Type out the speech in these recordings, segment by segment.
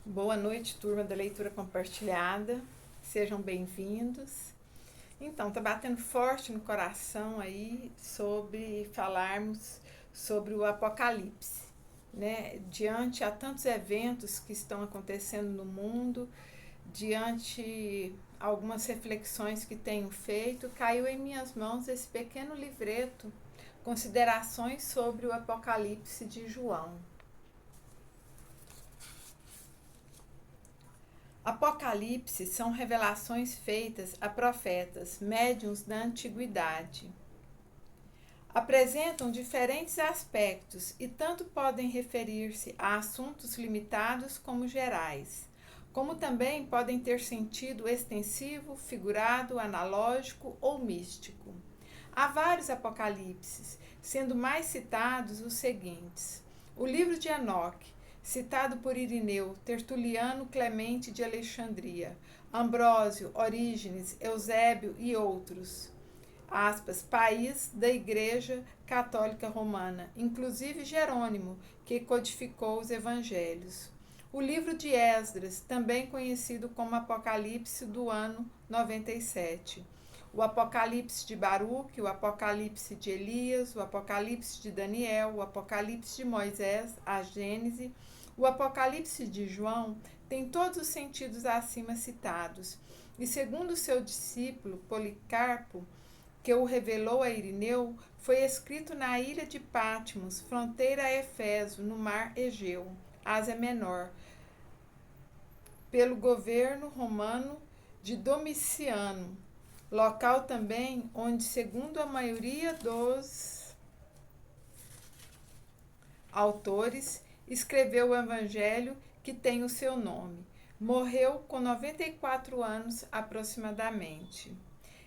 Boa noite, turma da leitura compartilhada. Sejam bem-vindos. Então, tá batendo forte no coração aí sobre falarmos sobre o Apocalipse, né? Diante a tantos eventos que estão acontecendo no mundo, diante algumas reflexões que tenho feito, caiu em minhas mãos esse pequeno livreto, Considerações sobre o Apocalipse de João. Apocalipse são revelações feitas a profetas, médiuns da antiguidade. Apresentam diferentes aspectos e tanto podem referir-se a assuntos limitados como gerais, como também podem ter sentido extensivo, figurado, analógico ou místico. Há vários apocalipses, sendo mais citados os seguintes: o livro de Enoque, citado por Irineu, Tertuliano Clemente de Alexandria, Ambrósio, Orígenes, Eusébio e outros. Aspas, país da Igreja Católica Romana, inclusive Jerônimo, que codificou os evangelhos. O livro de Esdras, também conhecido como Apocalipse do ano 97. O Apocalipse de Baruque, o Apocalipse de Elias, o Apocalipse de Daniel, o Apocalipse de Moisés, a Gênese. O Apocalipse de João tem todos os sentidos acima citados, e segundo seu discípulo Policarpo, que o revelou a Irineu, foi escrito na ilha de Patmos, fronteira a Éfeso, no mar Egeu, Ásia Menor, pelo governo romano de Domiciano, local também onde, segundo a maioria dos autores, escreveu o evangelho que tem o seu nome. Morreu com 94 anos aproximadamente.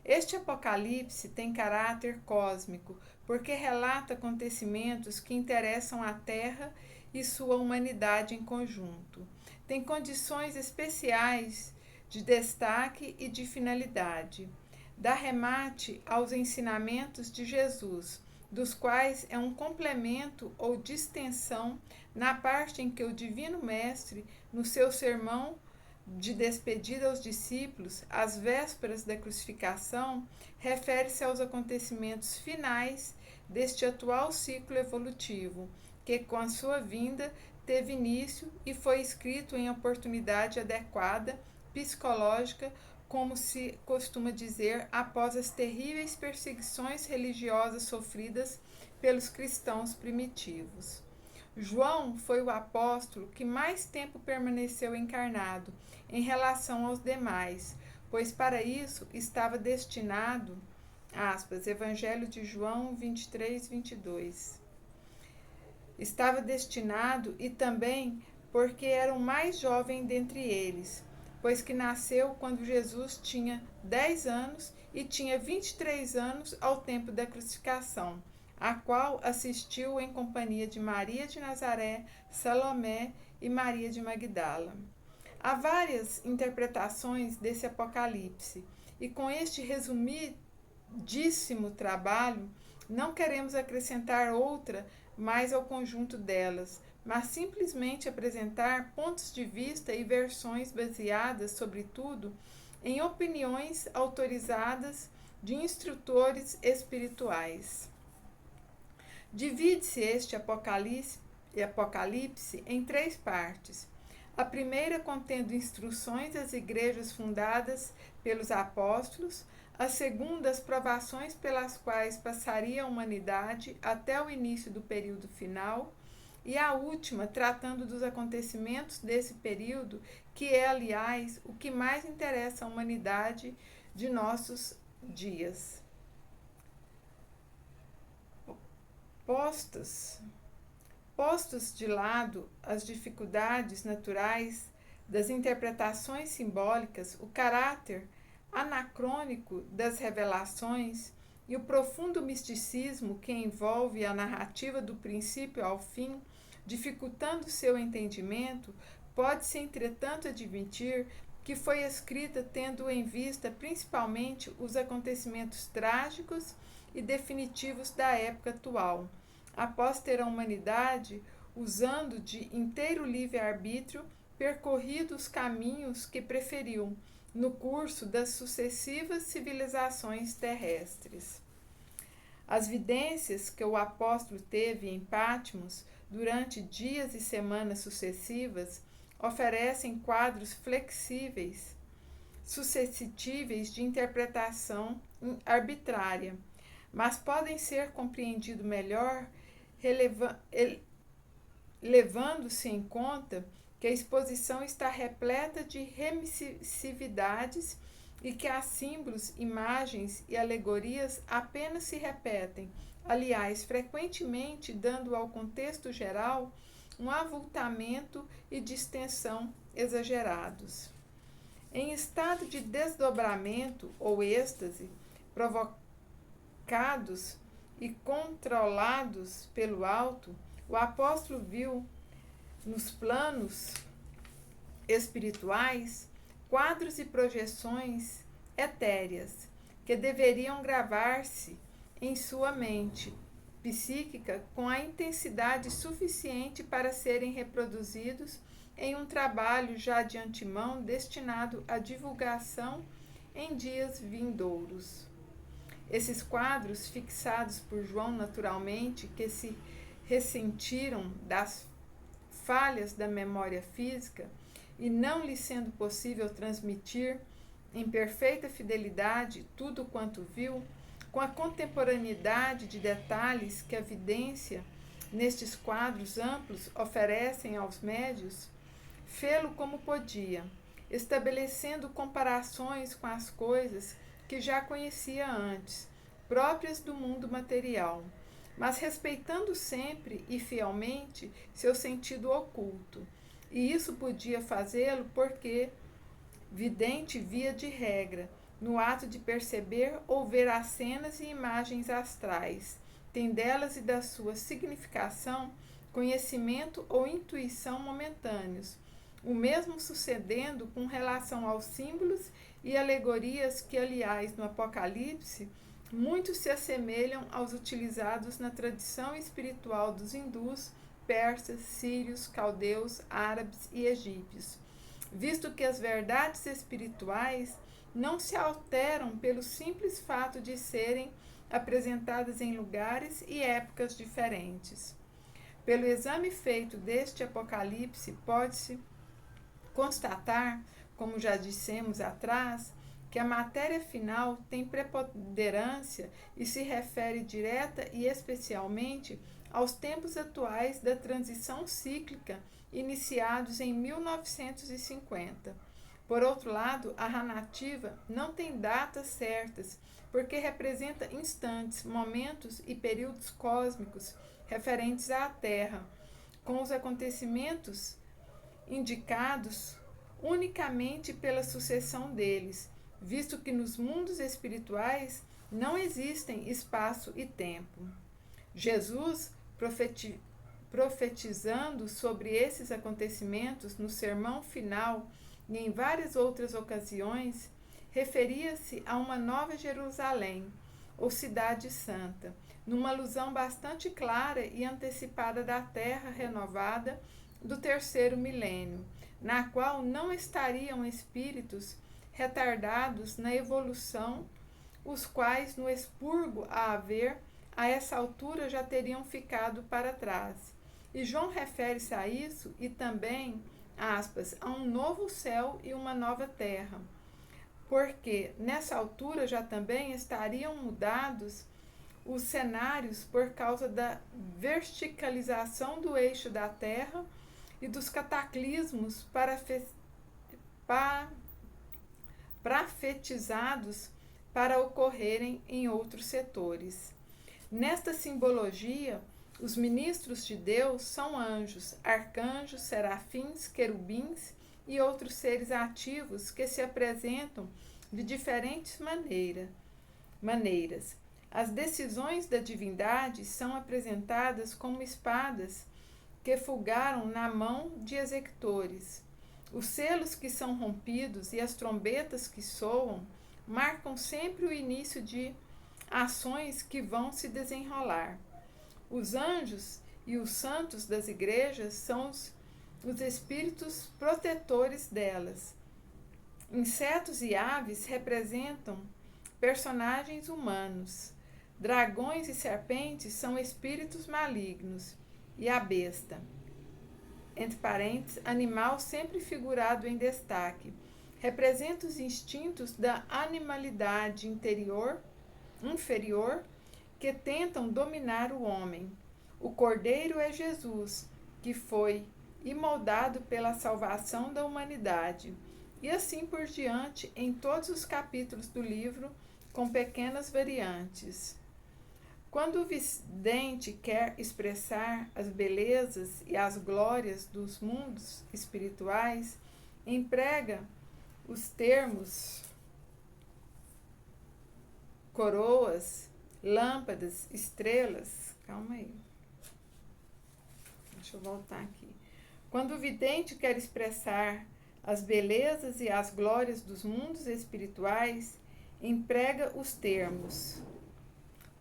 Este Apocalipse tem caráter cósmico, porque relata acontecimentos que interessam a Terra e sua humanidade em conjunto. Tem condições especiais de destaque e de finalidade. Dá remate aos ensinamentos de Jesus, dos quais é um complemento ou distensão na parte em que o Divino Mestre, no seu sermão de despedida aos discípulos, às vésperas da crucificação, refere-se aos acontecimentos finais deste atual ciclo evolutivo, que com a sua vinda teve início e foi escrito em oportunidade adequada, psicológica, como se costuma dizer, após as terríveis perseguições religiosas sofridas pelos cristãos primitivos. João foi o apóstolo que mais tempo permaneceu encarnado em relação aos demais, pois para isso estava destinado, aspas, Evangelho de João 23, 22. Estava destinado e também porque era o mais jovem dentre eles, pois que nasceu quando Jesus tinha 10 anos e tinha 23 anos ao tempo da crucificação, a qual assistiu em companhia de Maria de Nazaré, Salomé e Maria de Magdala. Há várias interpretações desse Apocalipse, e com este resumidíssimo trabalho, não queremos acrescentar outra mais ao conjunto delas, mas simplesmente apresentar pontos de vista e versões baseadas, sobretudo, em opiniões autorizadas de instrutores espirituais. Divide-se este Apocalipse em 3 partes. A primeira contendo instruções às igrejas fundadas pelos apóstolos, a segunda as provações pelas quais passaria a humanidade até o início do período final, e a última tratando dos acontecimentos desse período, que é, aliás, o que mais interessa à humanidade de nossos dias. Postos de lado as dificuldades naturais das interpretações simbólicas, o caráter anacrônico das revelações e o profundo misticismo que envolve a narrativa do princípio ao fim, dificultando seu entendimento, pode-se, entretanto, admitir que foi escrita tendo em vista principalmente os acontecimentos trágicos e definitivos da época atual, após ter a humanidade, usando de inteiro livre-arbítrio, percorrido os caminhos que preferiu no curso das sucessivas civilizações terrestres. As vidências que o apóstolo teve em Patmos durante dias e semanas sucessivas oferecem quadros flexíveis, suscetíveis de interpretação arbitrária, mas podem ser compreendidos melhor levando-se em conta que a exposição está repleta de remissividades e que há símbolos, imagens e alegorias apenas se repetem, aliás, frequentemente dando ao contexto geral um avultamento e distensão exagerados. Em estado de desdobramento ou êxtase, provocados e controlados pelo alto, o apóstolo viu nos planos espirituais quadros e projeções etéreas que deveriam gravar-se em sua mente psíquica com a intensidade suficiente para serem reproduzidos em um trabalho já de antemão destinado à divulgação em dias vindouros. Esses quadros, fixados por João naturalmente, que se ressentiram das falhas da memória física e não lhe sendo possível transmitir em perfeita fidelidade tudo quanto viu, com a contemporaneidade de detalhes que a vidência nestes quadros amplos oferecem aos médios, fê-lo como podia, estabelecendo comparações com as coisas que já conhecia antes, próprias do mundo material, mas respeitando sempre e fielmente seu sentido oculto. E isso podia fazê-lo porque vidente via de regra, no ato de perceber ou ver as cenas e imagens astrais, tem delas e da sua significação conhecimento ou intuição momentâneos, o mesmo sucedendo com relação aos símbolos e alegorias que, aliás, no Apocalipse, muitos se assemelham aos utilizados na tradição espiritual dos hindus, persas, sírios, caldeus, árabes e egípcios, visto que as verdades espirituais não se alteram pelo simples fato de serem apresentadas em lugares e épocas diferentes. Pelo exame feito deste Apocalipse, pode-se constatar, como já dissemos atrás, que a matéria final tem preponderância e se refere direta e especialmente aos tempos atuais da transição cíclica iniciados em 1950. Por outro lado, a narrativa não tem datas certas, porque representa instantes, momentos e períodos cósmicos referentes à Terra, com os acontecimentos indicados unicamente pela sucessão deles, visto que nos mundos espirituais não existem espaço e tempo. Jesus, profetizando sobre esses acontecimentos no sermão final e em várias outras ocasiões, referia-se a uma nova Jerusalém, ou Cidade Santa, numa alusão bastante clara e antecipada da terra renovada do terceiro milênio, na qual não estariam espíritos retardados na evolução, os quais no expurgo a haver, a essa altura já teriam ficado para trás. E João refere-se a isso e também, aspas, a um novo céu e uma nova terra, porque nessa altura já também estariam mudados os cenários por causa da verticalização do eixo da Terra e dos cataclismos profetizados para ocorrerem em outros setores. Nesta simbologia, os ministros de Deus são anjos, arcanjos, serafins, querubins e outros seres ativos que se apresentam de diferentes maneiras. As decisões da divindade são apresentadas como espadas que fulgaram na mão de executores. Os selos que são rompidos e as trombetas que soam marcam sempre o início de ações que vão se desenrolar. Os anjos e os santos das igrejas são os espíritos protetores delas. Insetos e aves representam personagens humanos. Dragões e serpentes são espíritos malignos. E a besta, entre parênteses, animal sempre figurado em destaque, representa os instintos da animalidade inferior que tentam dominar o homem. O Cordeiro é Jesus, que foi imoldado pela salvação da humanidade. E assim por diante em todos os capítulos do livro, com pequenas variantes. Quando o vidente quer expressar as belezas e as glórias dos mundos espirituais, emprega os termos coroas, lâmpadas, estrelas. Calma aí. Deixa eu voltar aqui. Quando o vidente quer expressar as belezas e as glórias dos mundos espirituais, emprega os termos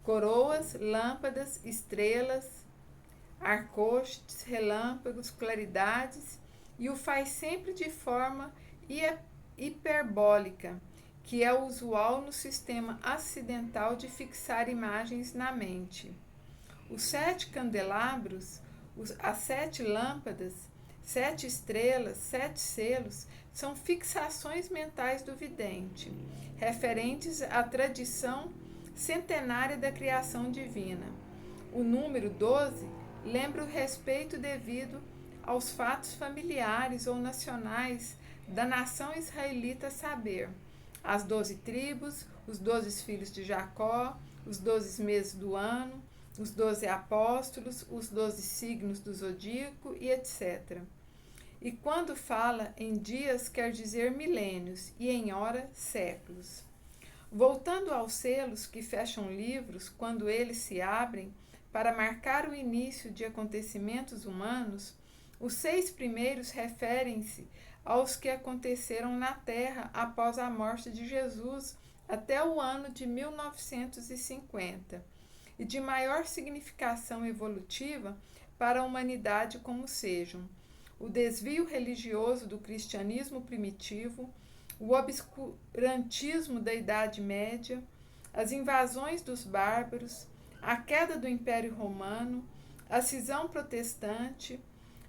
coroas, lâmpadas, estrelas, arcostes, relâmpagos, claridades, e o faz sempre de forma hiperbólica, que é usual no sistema ocidental de fixar imagens na mente. Os 7 candelabros, as 7 lâmpadas, 7 estrelas, 7 selos, são fixações mentais do vidente, referentes à tradição centenária da criação divina. O número 12 lembra o respeito devido aos fatos familiares ou nacionais da nação israelita, saber, as 12 tribos, os 12 filhos de Jacó, os 12 meses do ano, os 12 apóstolos, os 12 signos do zodíaco e etc. E quando fala em dias, quer dizer milênios, e em hora, séculos. Voltando aos selos que fecham livros, quando eles se abrem para marcar o início de acontecimentos humanos, os 6 primeiros referem-se aos que aconteceram na Terra após a morte de Jesus até o ano de 1950, e de maior significação evolutiva para a humanidade como sejam o desvio religioso do cristianismo primitivo, o obscurantismo da Idade Média, as invasões dos bárbaros, a queda do Império Romano, a cisão protestante,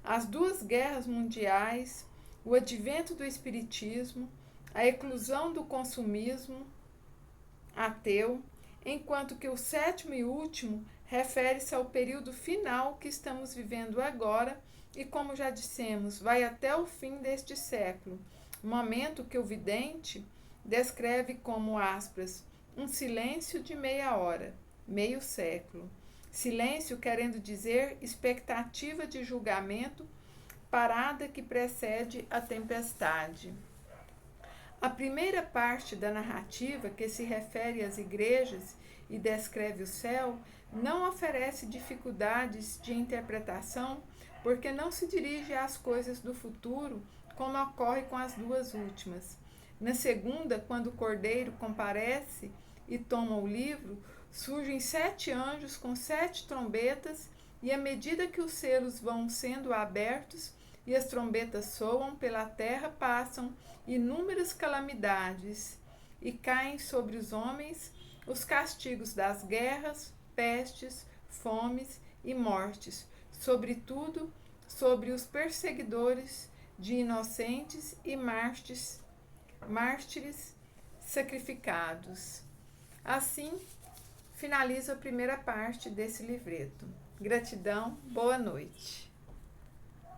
as 2 guerras mundiais, o advento do espiritismo, a eclosão do consumismo ateu, enquanto que o 7º e último refere-se ao período final que estamos vivendo agora e, como já dissemos, vai até o fim deste século, momento que o vidente descreve como, aspas, um silêncio de meia hora, meio século. Silêncio querendo dizer expectativa de julgamento, parada que precede a tempestade. A primeira parte da narrativa, que se refere às igrejas e descreve o céu, não oferece dificuldades de interpretação, porque não se dirige às coisas do futuro, como ocorre com as 2 últimas. Na segunda, quando o Cordeiro comparece e toma o livro, surgem 7 anjos com 7 trombetas, e à medida que os selos vão sendo abertos e as trombetas soam, pela terra passam inúmeras calamidades, e caem sobre os homens os castigos das guerras, pestes, fomes e mortes, sobretudo sobre os perseguidores de inocentes e mártires sacrificados. Assim, finaliza a primeira parte desse livreto. Gratidão, boa noite.